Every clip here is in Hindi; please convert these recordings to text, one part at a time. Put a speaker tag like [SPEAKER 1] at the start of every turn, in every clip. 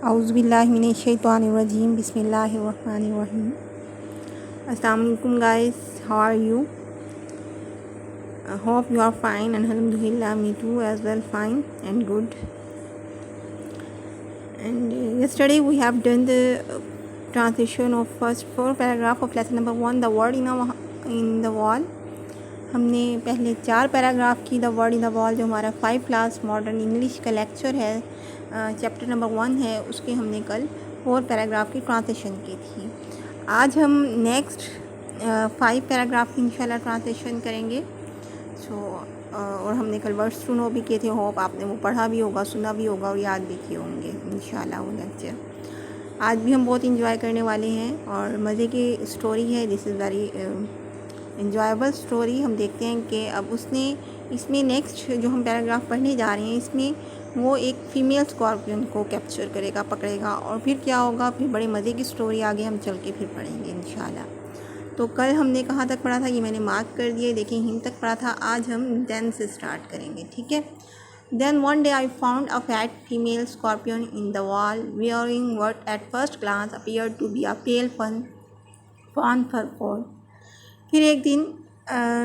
[SPEAKER 1] औज़ुबिल्लाहिमिनश्शैतानिर्रजीम बिस्मिल्लाहिर्रहमानिर्रहीम। अस्सलाम वालेकुम guys, how are you? Hope you are fine and alhamdulillah me too as well, fine and good. And yesterday we have done the translation of first 4 paragraph of lesson number 1, the word in the wall. हमने पहले 4 पैराग्राफ की the word in the wall, जो हमारा 5 क्लास मॉडर्न इंग्लिश का लेक्चर है, चैप्टर नंबर 1 है, उसके हमने कल 4 पैराग्राफ की ट्रांसलेशन की थी। आज हम नेक्स्ट 5 पैराग्राफ की इंशाल्लाह ट्रांसलेशन करेंगे। और हमने कल वर्ड्स टू नो भी किए थे। होप आपने वो पढ़ा भी होगा, सुना भी होगा और याद भी किए होंगे इंशाल्लाह वो लेक्चर। आज भी हम बहुत इंजॉय करने वाले हैं और मज़े की स्टोरी है। This is very enjoyable story. हम देखते हैं कि अब उसने इसमें नेक्स्ट जो हम पैराग्राफ पढ़ने जा रहे हैं, इसमें वो एक फ़ीमेल स्कॉर्पियन को कैप्चर करेगा, पकड़ेगा, और फिर क्या होगा, फिर बड़े मज़े की स्टोरी आगे हम चल के फिर पढ़ेंगे इंशाल्लाह। तो कल हमने कहाँ तक पढ़ा था, ये मैंने मार्क कर दिया, देखिए हिम तक पढ़ा था। आज हम देन से स्टार्ट करेंगे, ठीक है। Then one day I found a fat female scorpion in the wall, wearing what at first glance appeared to be a pale fawn fur coat. फिर एक दिन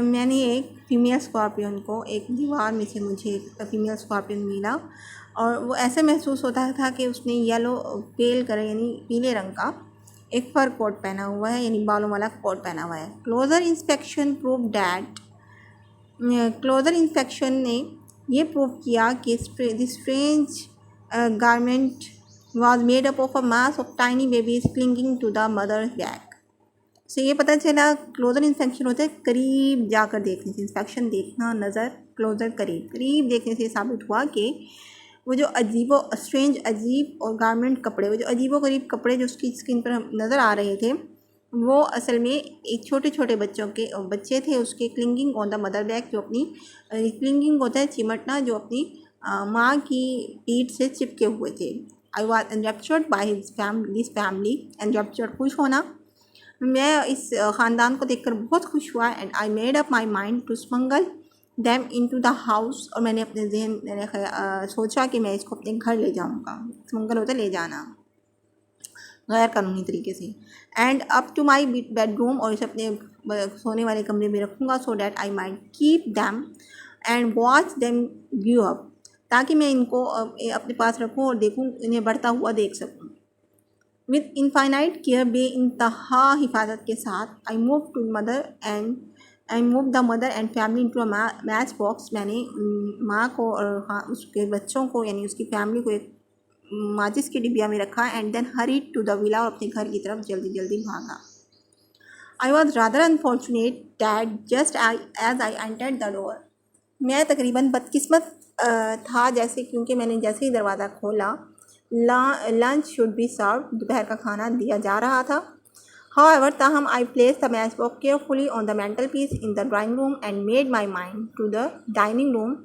[SPEAKER 1] मैंने एक फ़ीमेल स्कॉर्पियन को, एक दीवार में से मुझे एक फ़ीमेल स्कॉर्पियन मिला और वो ऐसे महसूस होता था कि उसने येलो पेल कलर यानी पीले रंग का एक फ़र कोट पहना हुआ है, यानी बालों वाला कोट पहना हुआ है। क्लोज़र इंस्पेक्शन ने ये प्रूव किया कि this strange garment was made up of a mass of tiny babies clinging to the mother's back. से ये पता चला, क्लोज़र इंस्पेक्शन होता है करीब जाकर देखने से, इंस्पेक्शन देखना, नज़र, क्लोज़र करीब देखने से साबित हुआ कि वो जो अजीब और गारमेंट कपड़े, वो जो अजीबो गरीब कपड़े जो उसकी स्किन पर नज़र आ रहे थे, वो असल में एक छोटे छोटे बच्चे थे उसके, clinging on the mother back, जो अपनी क्लिंगिंग होता है चिमटना, जो अपनी माँ की पीठ से चिपके हुए थे। I was enraptured by this family, enraptured खुश होना। मैं इस ख़ानदान को देखकर बहुत खुश हुआ। And I made up my mind to smuggle them into the house, और मैंने अपने जहन मैंने सोचा कि मैं इसको अपने घर ले जाऊंगा। स्मगल होता है ले जाना गैर कानूनी तरीके से। And up to my bedroom, और इसे अपने सोने वाले कमरे में रखूँगा, so that I might keep them and watch them grow up, ताकि मैं इनको अपने पास रखूँ और देखूँ, इन्हें बढ़ता हुआ देख सकूँ। विद इनफाइनाइट केयर, बेइंतहा हिफाजत के साथ, I move the mother and family into a match box. मैंने माँ को और उसके बच्चों को, यानी उसकी फैमिली को, एक माचिस की डिबिया में रखा। And then hurried to the villa, और अपने घर की तरफ जल्दी जल्दी भागा। I was rather unfortunate that just as I entered the door. मैं तकरीबन बदकिस्मत था, जैसे क्योंकि मैंने जैसे ही दरवाज़ा खोला, लंच शुड बी सर्व, दोपहर का खाना दिया जा रहा था। हाउएवर, ताहम, I place the match box carefully on the mantelpiece in the drawing room and made my mind to the dining room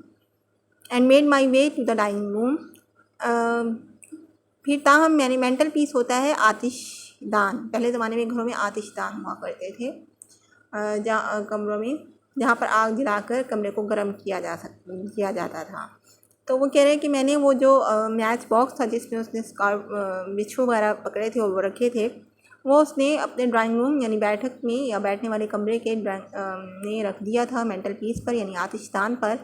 [SPEAKER 1] and made my way to the dining room. फिर ताहम, यानी मेंटल पीस होता है आतिशदान। पहले ज़माने में घरों में आतिशदान हुआ करते थे, कमरों में जहाँ पर आग जलाकर कमरे को गर्म किया जाता था। तो वो कह रहे हैं कि मैंने वो जो मैच बॉक्स था जिसमें उसने बिच्छू वगैरह पकड़े थे और वो रखे थे, वो उसने अपने ड्राइंग रूम यानी बैठक में या बैठने वाले कमरे के में रख दिया था, मेंटल पीस पर यानी आतिशदान पर,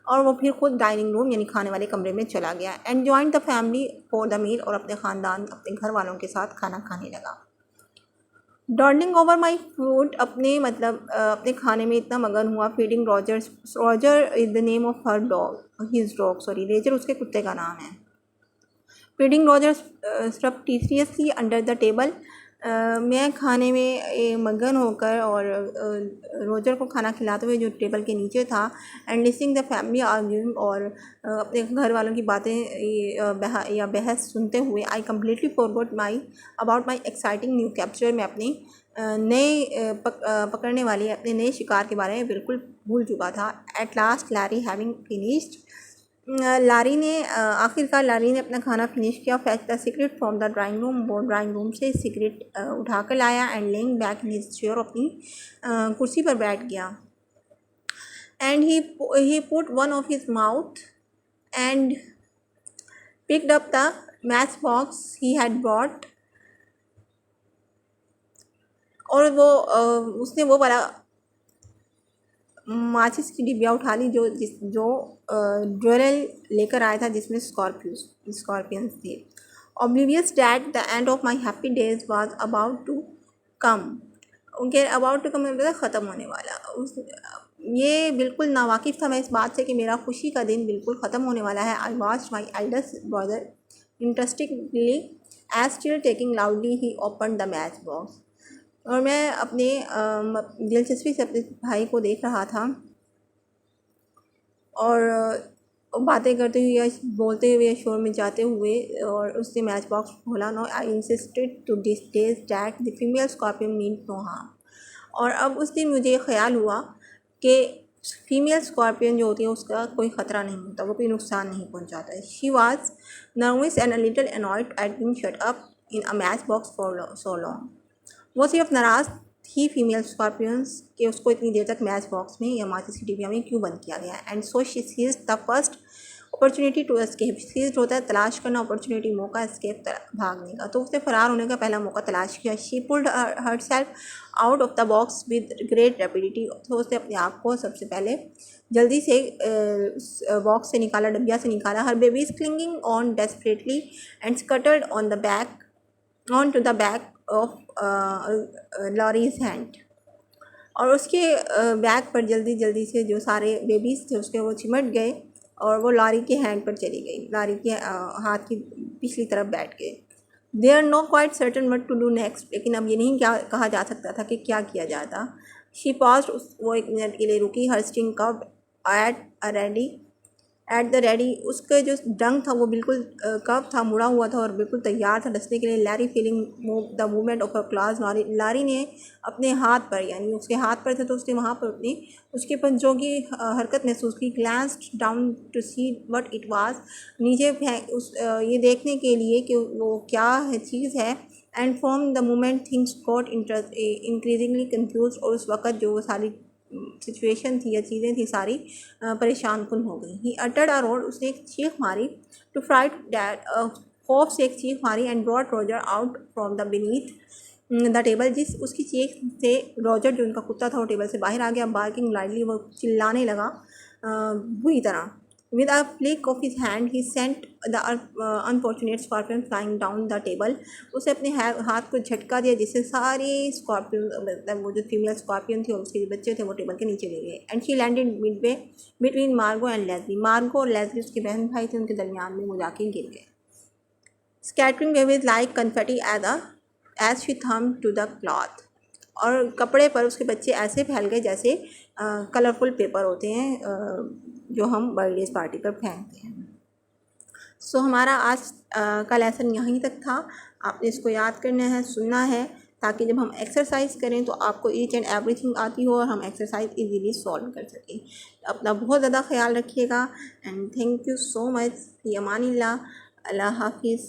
[SPEAKER 1] और वो फिर खुद डाइनिंग रूम यानी खाने वाले कमरे में चला गया। And joined the family for the meal, और अपने ख़ानदान, अपने घर वालों के साथ खाना खाने लगा। डॉर्लिंग ओवर माई फूड, अपने खाने में इतना मगन हुआ। Feeding Roger is the name of her dog, his dog, sorry, Roger उसके कुत्ते का नाम है। Feeding Roger surreptitiously under the table, मैं खाने में मगन होकर और रोजर को खाना खिलाते हुए जो टेबल के नीचे था। And listening the family arguing, और अपने घर वालों की बातें या बहस सुनते हुए, I completely forgot about my exciting new capture, मैं अपनी नए पकड़ने वाले अपने नए शिकार के बारे में बिल्कुल भूल चुका था। At last Larry having finished, आखिरकार लारी ने अपना खाना फिनिश किया। Fetch the cigarette from the drawing room, वो ड्राइंग रूम से सिगरेट उठा कर लाया। And laying back in his chair, अपनी कुर्सी पर बैठ गया। And he put one of his mouth and picked up the match box he had brought, और वो उसने वो वाला माचिस की डिब्बिया उठा ली जो ड्वेरल लेकर आया था, जिसमें स्कॉर्पियंस थे। Oblivious that the end of my happy days was about to come. उनके अबाउट टू कम मतलब ख़त्म होने वाला। ये बिल्कुल नावाकिफ़ था मैं इस बात से कि मेरा खुशी का दिन बिल्कुल ख़त्म होने वाला है। I watched my eldest brother interestingly as still taking loudly he open the match box. और मैं अपने दिलचस्पी से अपने भाई को देख रहा था और बातें करते हुए या बोलते हुए या शोर में जाते हुए, और उसने मैच बॉक्स खोला। नो आई इंसिस्टेड टू डिस्टेज that the female scorpion mean no harm. और अब उस दिन मुझे ख्याल हुआ कि फीमेल स्कॉर्पियन जो होती है उसका कोई ख़तरा नहीं होता, वो कोई नुकसान नहीं पहुंचाता है। She was nervous and a little annoyed eight being shut up in a match box for so long. वो सिर्फ नाराज़ थी फीमेल स्कॉर्पियंस कि उसको इतनी देर तक मैच बॉक्स में या माचिस की डिब्बिया में क्यों बंद किया गया। And so she seized the first opportunity to escape. Seized होता है तलाश करना, अपॉर्चुनिटी मौका, एस्केप भागने का। तो उसने फरार होने का पहला मौका तलाश किया। She pulled herself out of the box with great rapidity. तो उसने अपने आप को सबसे पहले जल्दी से बॉक्स से निकाला, डिब्बिया से निकाला। Her babies clinging on desperately and scuttled on the back on to the back of Larry's hand. और उसके बैग पर जल्दी जल्दी से जो सारे बेबीज़ थे उसके वो चिमट गए और वो लॉरी के हैंड पर चली गई, लॉरी के हाथ की पिछली तरफ बैठ गए। They are no quite certain what to do next. लेकिन अब ये नहीं क्या कहा जा सकता था कि क्या किया जाता। शी पॉज्ड, वो 1 मिनट के लिए रुकी। हर स्टिंग कव एट द रेडी। उसका जो डंग था वो बिल्कुल कव था, मुड़ा हुआ था और बिल्कुल तैयार था डसने के लिए। Larry feeling the movement of a class. Larry ने अपने हाथ पर, यानी उसके हाथ पर थे तो उसने वहाँ पर अपनी उसके पंजों की हरकत महसूस की। Glanced down to see what it was. नीचे ये देखने के लिए कि वो क्या है चीज़ है। And from the moment things got increasingly confuse. और उस वक़्त जो वो सारी सिचुएशन थी या चीज़ें थी सारी परेशान कुन हो गई। ही अटर्ड अ रोड, उसने एक चीख मारी। टू फ्राइट डैट, खौफ से एक चीख मारी। And brought Roger out from the beneath the table. जिस उसकी चीख से रॉजर जो उनका कुत्ता था वो टेबल से बाहर आ गया। बार्किंग लाइडली, वो चिल्लाने लगा बुरी तरह। With a flick of his hand, he sent the unfortunate scorpion flying down the table. उसे अपने हाथ को झटका दिया जिससे सारी स्कॉर्पियन, मतलब वो जो फीमेल स्कॉर्पियन थी और उसके जो बच्चे थे वो टेबल के नीचे गिर गए। And she landed Midway between मार्गो एंड लेस्ली। मार्गो और लेस्ली उसके बहन भाई थे, उनके दरमियान में वो जाके गिर गए। Scattering waves like confetti as she thumb to the cloth. और कपड़े पर उसके बच्चे ऐसे फैल गए जैसे कलरफुल पेपर होते हैं जो हम बर्थडे पार्टी पर फेंकते हैं। सो हमारा आज का लेसन यहीं तक था। आपने इसको याद करना है, सुनना है, ताकि जब हम एक्सरसाइज करें तो आपको ईच एंड एवरीथिंग आती हो और हम एक्सरसाइज इजीली सॉल्व कर सकें। अपना बहुत ज़्यादा ख्याल रखिएगा and thank you so much. फी अमानिल्लाह। अल्लाह हाफिज़।